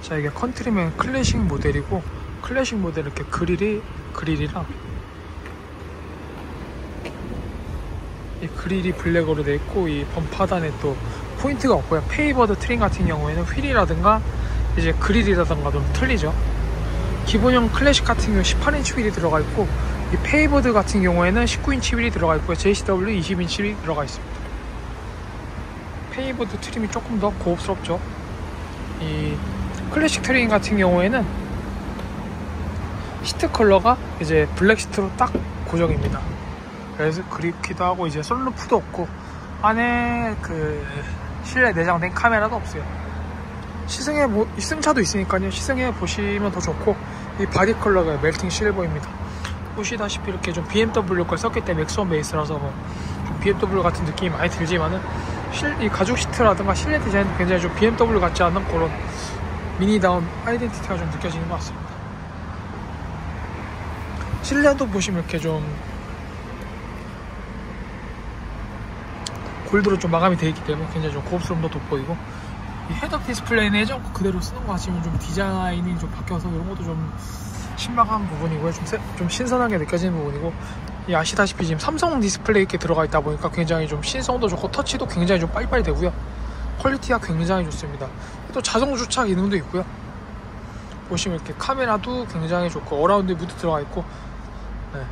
자, 이게 컨트리맨 클래식 모델이고, 클래식 모델 이렇게 그릴이랑 이 그릴이 블랙으로 되어 있고, 이 범퍼 하단에 또 포인트가 없고요. 페이버드 트림 같은 경우에는 휠이라든가 이제 그릴이라든가 좀 틀리죠. 기본형 클래식 같은 경우 18인치 휠이 들어가 있고, 이 페이버드 같은 경우에는 19인치 휠이 들어가 있고요. JCW 20인치 휠이 들어가 있습니다. 페이버드 트림이 조금 더 고급스럽죠. 이 클래식 트림 같은 경우에는 시트 컬러가 이제 블랙 시트로 딱 고정입니다. 그래서 그립기도 하고, 이제 선루프도 없고, 안에 그 실내 내장된 카메라도 없어요. 시승차도 있으니까요. 시승해 보시면 더 좋고, 이 바디 컬러가 멜팅 실버입니다. 보시다시피 이렇게 좀 BMW 걸 썼기 때문에 맥스원 베이스라서 뭐 좀 BMW 같은 느낌이 많이 들지만은, 이 가죽 시트라든가 실내 디자인도 굉장히 좀 BMW 같지 않은 그런 미니다운 아이덴티티가 좀 느껴지는 것 같습니다. 실내도 보시면 이렇게 좀 골드로 좀 마감이 되어 있기 때문에 굉장히 좀 고급스러움도 돋보이고, 이 헤드업 디스플레이는 예전 그대로 쓰는 것 같지만 좀 디자인이 좀 바뀌어서 이런 것도 좀 신박한 부분이고요. 좀 신선하게 느껴지는 부분이고, 이 아시다시피 지금 삼성 디스플레이 이렇게 들어가 있다 보니까 굉장히 좀 신성도 좋고, 터치도 굉장히 좀 빨리빨리 되고요. 퀄리티가 굉장히 좋습니다. 또 자동 주차 기능도 있고요. 보시면 이렇게 카메라도 굉장히 좋고, 어라운드 무드 들어가 있고, 네.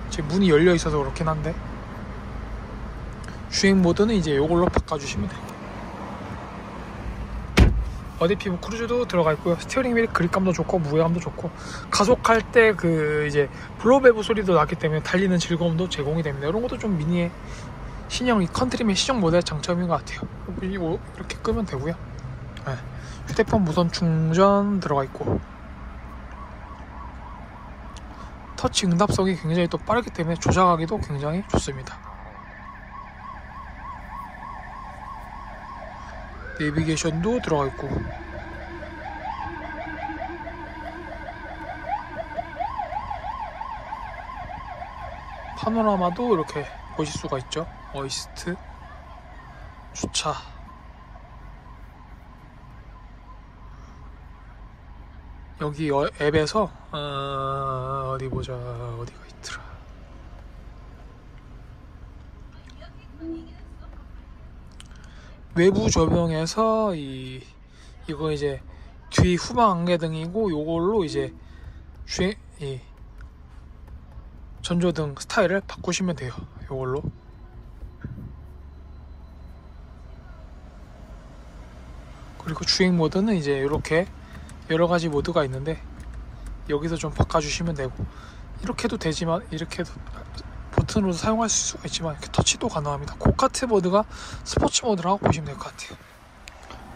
지금 문이 열려 있어서 그렇긴 한데, 주행 모드는 이제 이걸로 바꿔주시면 돼요. 어댑티브 크루즈도 들어가 있고요. 스티어링 휠 그립감도 좋고, 무게감도 좋고, 가속할 때 그 이제 블로베브 소리도 나기 때문에 달리는 즐거움도 제공이 됩니다. 이런 것도 좀 미니의 신형, 이 컨트리맨 시정 모델의 장점인 것 같아요. 이렇게 끄면 되고요. 네. 휴대폰 무선 충전 들어가 있고, 터치 응답성이 굉장히 또 빠르기 때문에 조작하기도 굉장히 좋습니다. 내비게이션도 들어가 있고, 파노라마도 이렇게 보실 수가 있죠. 어시스트, 주차, 여기 앱에서 어디 보자, 어디가 있더라. 외부 조명에서 이거 이제 뒤 후방 안개등이고, 요걸로 이제 전조등 스타일을 바꾸시면 돼요. 요걸로. 그리고 주행 모드는 이제 이렇게 여러가지 모드가 있는데, 여기서 좀 바꿔주시면 되고, 이렇게 해도 되지만, 이렇게 해도 버튼으로 사용할 수가 있지만, 이렇게 터치도 가능합니다. 고카트 모드가 스포츠 모드라고 보시면 될 것 같아요.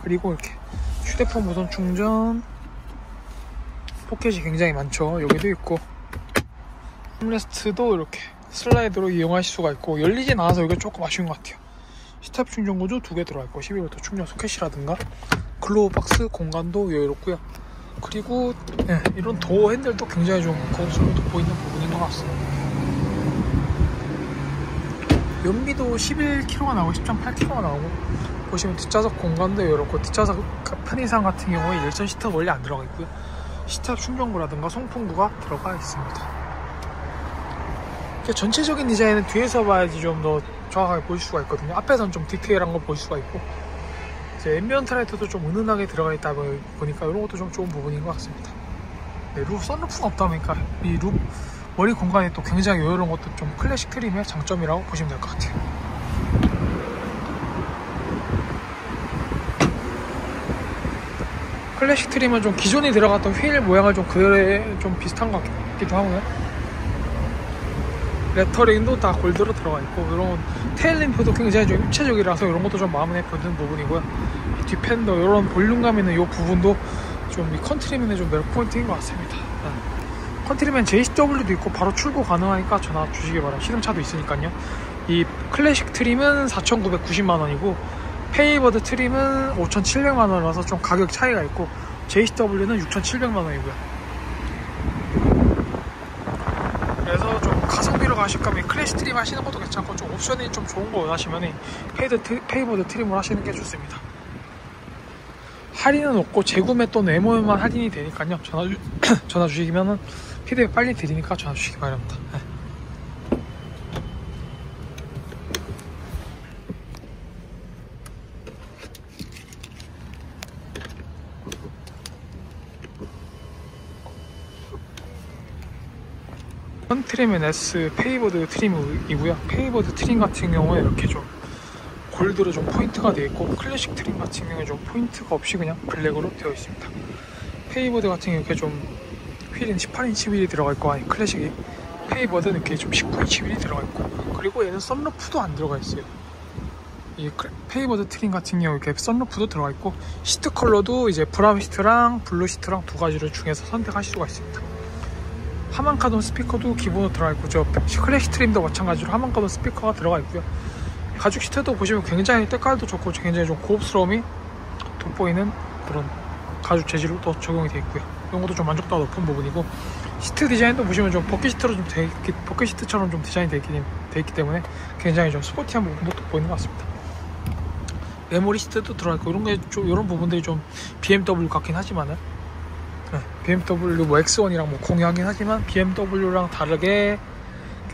그리고 이렇게 휴대폰 무선 충전 포켓이 굉장히 많죠. 여기도 있고, 홈레스트도 이렇게 슬라이드로 이용하실 수가 있고, 열리진 않아서 이게 조금 아쉬운 것 같아요. 스텝 충전 구조 2개 들어가 있고, 12V 충전 소켓이라든가 글로우 박스 공간도 여유롭고요. 그리고 이런 도어 핸들도 굉장히 좀 고급스러워 돋보이는 부분인 것 같습니다. 연비도 11km가 나오고 10.8km가 나오고, 보시면 뒷좌석 공간도 여유롭고, 뒷좌석 편의상 같은 경우에 열선 시트가 원래 안 들어가 있고요. 시트 충전구라든가 송풍구가 들어가 있습니다. 전체적인 디자인은 뒤에서 봐야지 좀 더 정확하게 보실 수가 있거든요. 앞에서는 좀 디테일한 거 보실 수가 있고, 이제 앰비언트 라이트도 좀 은은하게 들어가 있다 보니까 이런 것도 좀 좋은 부분인 것 같습니다. 네, 선루프가 없다 보니까 이 머리 공간이 또 굉장히 여유로운 것도 좀 클래식 트림의 장점이라고 보시면 될 것 같아요. 클래식 트림은 좀 기존에 들어갔던 휠 모양을 좀 그대로 좀 비슷한 것 같기도 하고요. 레터링도 다 골드로 들어가 있고, 이런 테일램프도 굉장히 좀 입체적이라서 이런 것도 좀 마음에 드는 부분이고요. 뒷팬더 이런 볼륨감 있는 이 부분도 좀 이 컨트리맨의 좀 매력 포인트인 것 같습니다. 컨트리맨 JCW도 있고 바로 출고 가능하니까 전화 주시기 바랍니다. 시승차도 있으니까요. 이 클래식 트림은 4,990만원이고 페이버드 트림은 5,700만원이라서 좀 가격 차이가 있고, JCW는 6,700만원이고요 그래서 좀 가성비로 가실 거면 클래식 트림 하시는 것도 괜찮고, 좀 옵션이 좀 좋은 거 원하시면 페이버드 트림을 하시는 게 좋습니다. 할인은 없고 재구매 또는 MOM만 할인이 되니까요. 전화 주시면은 피드백 빨리 드리니까 전화 주시기 바랍니다. 네. 트림은 S 페이버드 트림이고요. 페이버드 트림 같은 경우에 이렇게 좀 골드로 좀 포인트가 되어 있고, 클래식 트림 같은 경우에 좀 포인트가 없이 그냥 블랙으로 되어 있습니다. 페이버드 같은 경우에 이렇게 좀 휠은 18인치 휠이 들어가 있고, 아니 클래식이 페이버드는 이렇게 좀 19인치 휠이 들어가 있고, 그리고 얘는 썬루프도 안 들어가 있어요. 이 페이버드 트림 같은 경우 이렇게 썬루프도 들어가 있고, 시트 컬러도 이제 브라운 시트랑 블루 시트랑 두 가지를 중에서 선택하실 수가 있습니다. 하만카돈 스피커도 기본으로 들어가 있고, 저 클래식 트림도 마찬가지로 하만카돈 스피커가 들어가 있고요. 가죽 시트도 보시면 굉장히 때깔도 좋고 굉장히 좀 고급스러움이 돋보이는 그런 가죽 재질로 또 적용이 되어 있고요. 이런 것도 좀 만족도가 높은 부분이고, 시트 디자인도 보시면 좀 버킷 시트처럼 좀 디자인이 되어 있기 때문에 굉장히 좀 스포티한 부분도 돋보이는 것 같습니다. 메모리 시트도 들어가 있고, 이런 부분들이 좀 BMW 같긴 하지만은, 네, BMW 뭐 X1이랑 뭐 공유하긴 하지만 BMW랑 다르게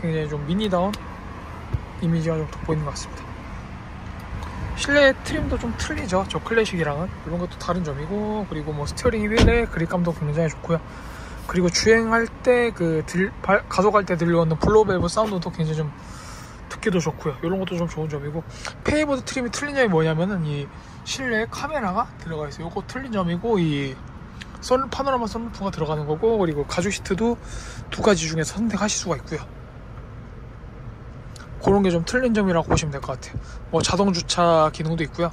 굉장히 좀 미니다운 이미지가 좀 돋보이는 것 같습니다. 실내 트림도 좀 틀리죠. 저 클래식이랑은 이런 것도 다른 점이고, 그리고 뭐 스티어링 휠의 그립감도 굉장히 좋고요. 그리고 주행할 때 가속할 때 들려오는 블로밸브 사운드도 굉장히 좀 듣기도 좋고요. 이런 것도 좀 좋은 점이고, 페이버드 트림이 틀린 점이 뭐냐면은 이 실내에 카메라가 들어가 있어요. 이거 틀린 점이고, 이 파노라마 썬루프가 들어가는 거고, 그리고 가죽 시트도 두 가지 중에서 선택하실 수가 있고요. 그런 게 좀 틀린 점이라고 보시면 될 것 같아요. 뭐 자동 주차 기능도 있고요.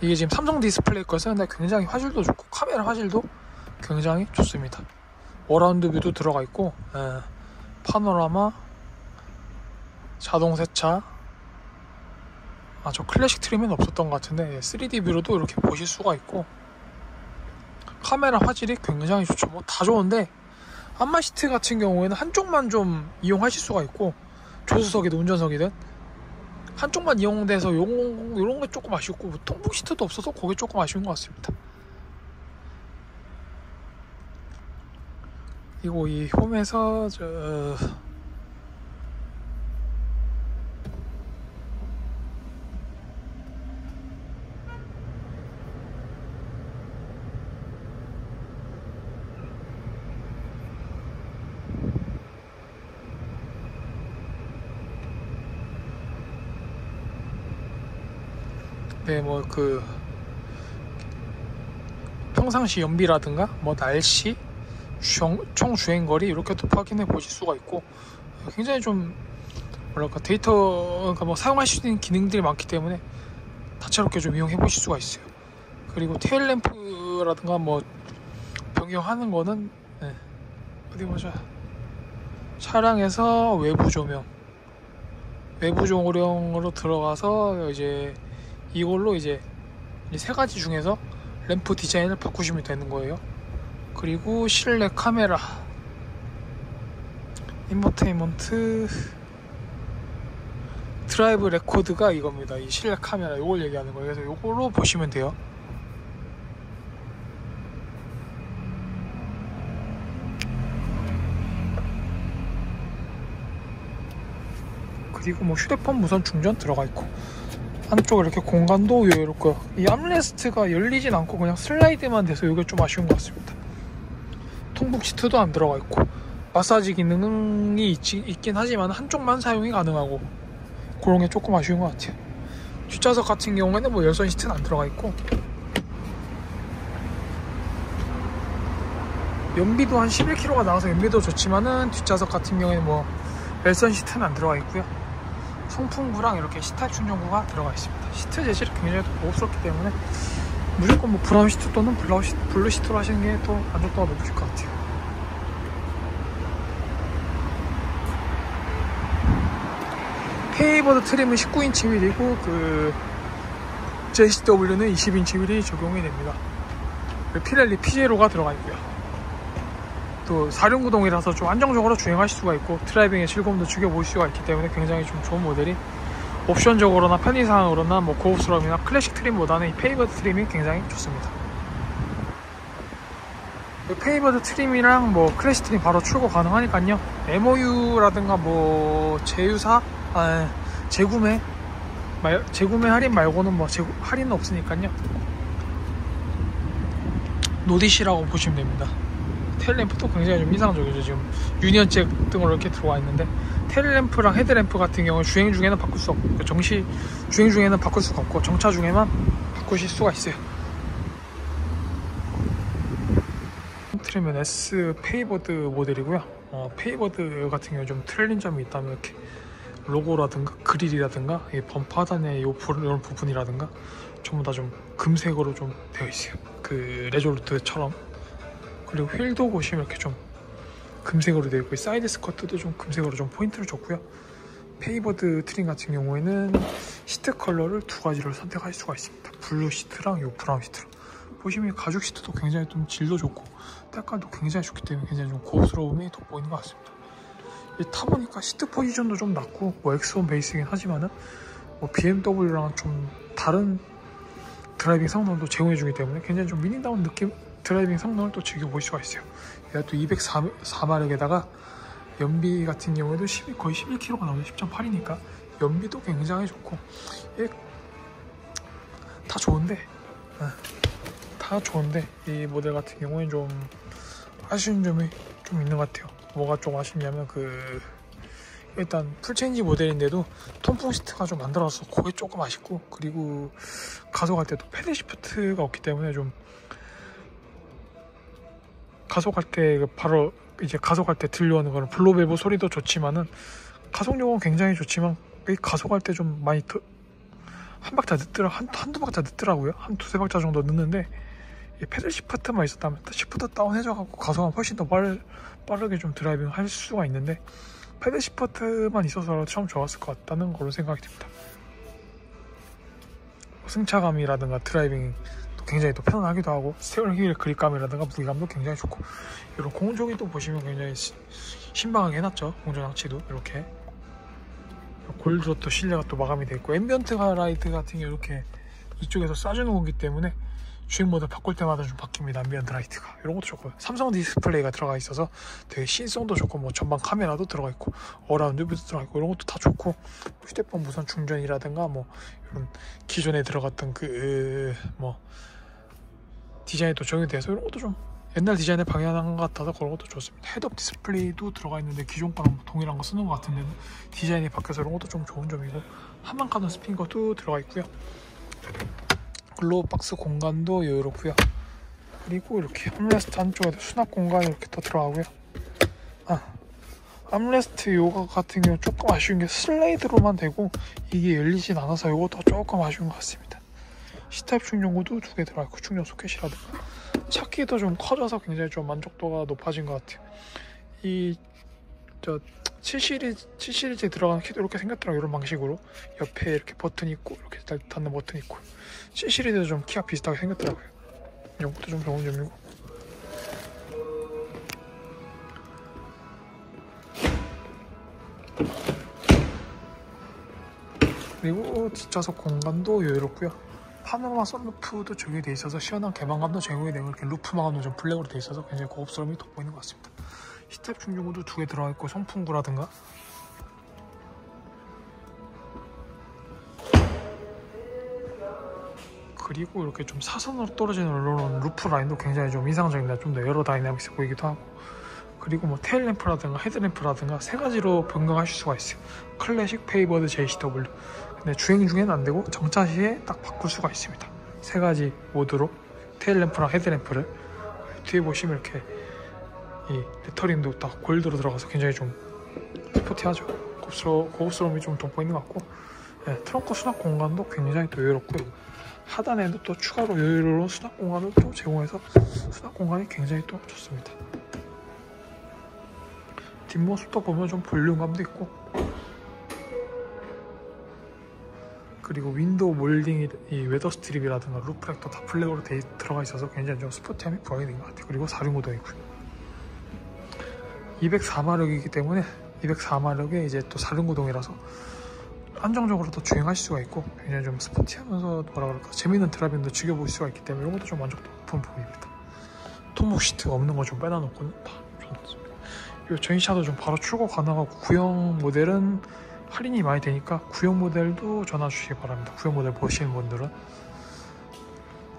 이게 지금 삼성 디스플레이 거여서 근데 굉장히 화질도 좋고, 카메라 화질도 굉장히 좋습니다. 어라운드 뷰도 들어가 있고, 파노라마, 자동 세차. 저 클래식 트림은 없었던 것 같은데 3D 뷰로도 이렇게 보실 수가 있고, 카메라 화질이 굉장히 좋죠. 뭐 다 좋은데 안마시트 같은 경우에는 한쪽만 좀 이용하실 수가 있고, 조수석이든 운전석이든 한쪽만 이용돼서 요런 게 조금 아쉽고, 뭐 통풍 시트도 없어서 그게 조금 아쉬운 것 같습니다. 그리고 이 홈에서 뭐 평상시 연비라든가 뭐 날씨, 총 주행거리 이렇게도 확인해 보실 수가 있고, 굉장히 좀 뭐랄까 데이터가 뭐 사용하실 수 있는 기능들이 많기 때문에 다채롭게 좀 이용해 보실 수가 있어요. 그리고 테일 램프라든가 뭐 변경하는 거는 어디 보자, 차량에서 외부 조명으로 들어가서 이제 이걸로 이제 세 가지 중에서 램프 디자인을 바꾸시면 되는 거예요. 그리고 실내 카메라, 인포테인먼트, 드라이브 레코드가 이겁니다. 이 실내 카메라 요걸 얘기하는 거예요. 그래서 요걸로 보시면 돼요. 그리고 뭐 휴대폰 무선 충전 들어가 있고, 안쪽에 이렇게 공간도 여유롭고요. 이 암레스트가 열리진 않고 그냥 슬라이드만 돼서 이게 좀 아쉬운 것 같습니다. 통풍 시트도 안 들어가 있고, 마사지 기능이 있긴 하지만 한쪽만 사용이 가능하고, 그런 게 조금 아쉬운 것 같아요. 뒷좌석 같은 경우에는 뭐 열선 시트는 안 들어가 있고, 연비도 한 11km가 나와서 연비도 좋지만은 뒷좌석 같은 경우에는 뭐 열선 시트는 안 들어가 있고요. 송풍구랑 이렇게 C타입 충전구가 들어가 있습니다. 시트 재질이 굉장히 고급스럽기 때문에 무조건 뭐 브라운 시트 또는 블루 시트로 하시는 게 또 만족도가 높을 것 같아요. 페이버드 트림은 19인치 휠이고, JCW는 20인치 휠이 적용이 됩니다. 피렐리 P0가 들어가 있고요. 또 4륜구동이라서 좀 안정적으로 주행하실 수가 있고, 드라이빙의 즐거움도 즐겨보실 수가 있기 때문에 굉장히 좀 좋은 모델이 옵션적으로나 편의상으로나 뭐 고급스러움이나 클래식 트림보다는 이 페이버드 트림이 굉장히 좋습니다. 페이버드 트림이랑 뭐 클래식 트림 바로 출고 가능하니까요. MOU라든가 뭐 재구매 할인 말고는 뭐 할인은 없으니까요. 노디시라고 보시면 됩니다. 테일램프도 굉장히 좀 인상적이죠. 지금 유니언잭 등으로 이렇게 들어와 있는데, 테일램프랑 헤드램프 같은 경우는 주행 중에는 바꿀 수 없고, 주행 중에는 바꿀 수가 없고, 정차 중에만 바꾸실 수가 있어요. 트림은 S 페이버드 모델이고요. 페이버드 같은 경우 좀 틀린 점이 있다면 이렇게 로고라든가 그릴이라든가 이 범퍼 하단의 이런 부분이라든가 전부 다 좀 금색으로 좀 되어 있어요. 그 레졸루트처럼. 그리고 휠도 보시면 이렇게 좀 금색으로 되어 있고, 사이드 스커트도 좀 금색으로 좀 포인트를 줬고요. 페이버드 트림 같은 경우에는 시트 컬러를 두 가지를 선택할 수가 있습니다. 블루 시트랑 요 브라운 시트랑. 보시면 가죽 시트도 굉장히 좀 질도 좋고 색깔도 굉장히 좋기 때문에 굉장히 좀 고급스러움이 돋보이는 것 같습니다. 타보니까 시트 포지션도 좀 낮고, 뭐 X1 베이스이긴 하지만은 뭐 BMW랑 좀 다른 드라이빙 성능도 제공해주기 때문에 굉장히 좀 미니다운 느낌 드라이빙 성능을 또 즐겨볼 수가 있어요. 얘가 또 204마력에다가 연비 같은 경우에도 거의 11km가 나오죠. 10.8이니까 연비도 굉장히 좋고, 다 좋은데 이 모델 같은 경우에는 좀 아쉬운 점이 좀 있는 것 같아요. 뭐가 좀 아쉽냐면 일단 풀체인지 모델인데도 통풍 시트가 좀 안 들어가서 그게 조금 아쉽고, 그리고 가속할 때도 패들 시프트가 없기 때문에 좀 가속할 때 바로 이제 가속할 때 들려오는 거는 블로밸브 소리도 좋지만은 가속력은 굉장히 좋지만 가속할 때 좀 많이 한두 박자 늦더라고요. 한 두세 박자 정도 늦는데, 이 패들 시프트만 있었다면 시프트 다운 해줘갖고 가속하면 훨씬 더 빠르게 좀 드라이빙 할 수가 있는데, 패들 시프트만 있어서 참 좋았을 것 같다는 걸로 생각이 듭니다. 승차감이라든가 드라이빙 굉장히 또 편안하기도 하고, 스티어링 휠의 그립감이라든가 무게감도 굉장히 좋고, 이런 공조기 또 보시면 굉장히 신박하게 해놨죠. 공조 장치도 이렇게 골드로 또 실내가 또 마감이 되어 있고, 앰비언트 라이트 같은 게 이렇게 이쪽에서 쏴주는 거기 때문에 주행 모드 바꿀 때마다 좀 바뀝니다. 앰비언트 라이트가 이런 것도 좋고, 삼성 디스플레이가 들어가 있어서 되게 신성도 좋고, 뭐 전방 카메라도 들어가 있고, 어라운드 뷰도 들어가 있고, 이런 것도 다 좋고, 휴대폰 무선 충전이라든가 뭐 이런 기존에 들어갔던 디자인이 또 적용이 돼서 이런 것도 좀 옛날 디자인에 방향한 것 같아서 그런 것도 좋습니다. 헤드업 디스플레이도 들어가 있는데 기존 거랑 뭐 동일한 거 쓰는 것 같은데 디자인이 바뀌어서 이런 것도 좀 좋은 점이고, 한방 카드 스피커도 들어가 있고요. 글로우 박스 공간도 여유롭고요. 그리고 이렇게 암레스트 한쪽에도 수납 공간이 이렇게 더 들어가고요. 암레스트 요거 같은 경우 조금 아쉬운 게 슬라이드로만 되고 이게 열리진 않아서 요것도 조금 아쉬운 것 같습니다. C타입 충전구도 두 개 들어가 있고, 충전 소켓이라든가 찾기도 좀 커져서 굉장히 좀 만족도가 높아진 것 같아요. 7시리즈에 들어가는 키도 이렇게 생겼더라고요. 이런 방식으로 옆에 이렇게 버튼이 있고 이렇게 닫는 버튼이 있고, 7시리즈도 좀 키가 비슷하게 생겼더라고요. 이런 것도 좀 좋은 점이고, 그리고 뒷좌석 공간도 여유롭고요. 파노라마 썬루프도 적용이 되어 있어서 시원한 개방감도 제공이 되고, 이렇게 루프 마감도 좀 블랙으로 되어 있어서 굉장히 고급스러움이 돋보이는 것 같습니다. C타입 충전구도 두 개 들어가 있고, 송풍구라든가 그리고 이렇게 좀 사선으로 떨어지는 이런 루프 라인도 굉장히 좀 인상적입니다. 좀 더 에어로 다이나믹스 보이기도 하고, 그리고 뭐 테일 램프라든가 헤드 램프라든가 세 가지로 변경하실 수가 있어요. 클래식, 페이버드, JCW. 근데 주행 중에는 안 되고 정차 시에 딱 바꿀 수가 있습니다. 세 가지 모드로 테일 램프랑 헤드 램프를. 뒤에 보시면 이렇게 이 레터링도 딱 골드로 들어가서 굉장히 좀 스포티하죠. 고급스러움이 좀 돋보이는 것 같고, 트렁크 수납 공간도 굉장히 또 여유롭고요. 하단에도 또 추가로 여유로운 수납 공간을 또 제공해서 수납 공간이 굉장히 또 좋습니다. 뒷모습도 보면 좀 볼륨감도 있고, 그리고 윈도우 몰딩이 이 웨더 스트립이라든가 루프렉터 다 블랙으로 들어가 있어서 굉장히 좀 스포티함이 부각이 된 것 같아요. 그리고 4륜구동이고요. 204마력이기 때문에 204마력에 이제 또 4륜구동이라서 안정적으로 더 주행하실 수가 있고 굉장히 좀 스포티하면서 뭐라 그럴까 재미있는 드라이빙도 즐겨보실 수가 있기 때문에 이런 것도 좀 만족도 높은 부분입니다. 톱목 시트 없는 거 좀 빼놔놓고는 다 좋습니다. 이 전시차도 좀 바로 출고 가능하고 구형 모델은 할인이 많이 되니까 구형 모델도 전화 주시기 바랍니다. 구형 모델 보시는 분들은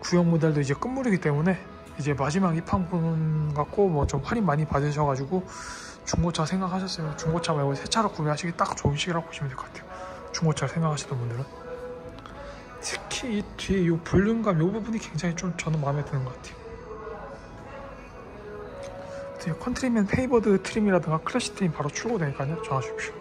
구형 모델도 이제 끝물이기 때문에 이제 마지막 입항분 갖고 뭐 좀 할인 많이 받으셔가지고 중고차 생각하셨으면 중고차 말고 새 차로 구매하시기 딱 좋은 시기라고 보시면 될 것 같아요. 중고차를 생각하시던 분들은 특히 이 뒤에 이 볼륨감 이 부분이 굉장히 좀 저는 마음에 드는 것 같아요. 컨트리맨 페이버드 트림이라든가 클래식 트림 바로 출고되니까요. 전화 주십시오.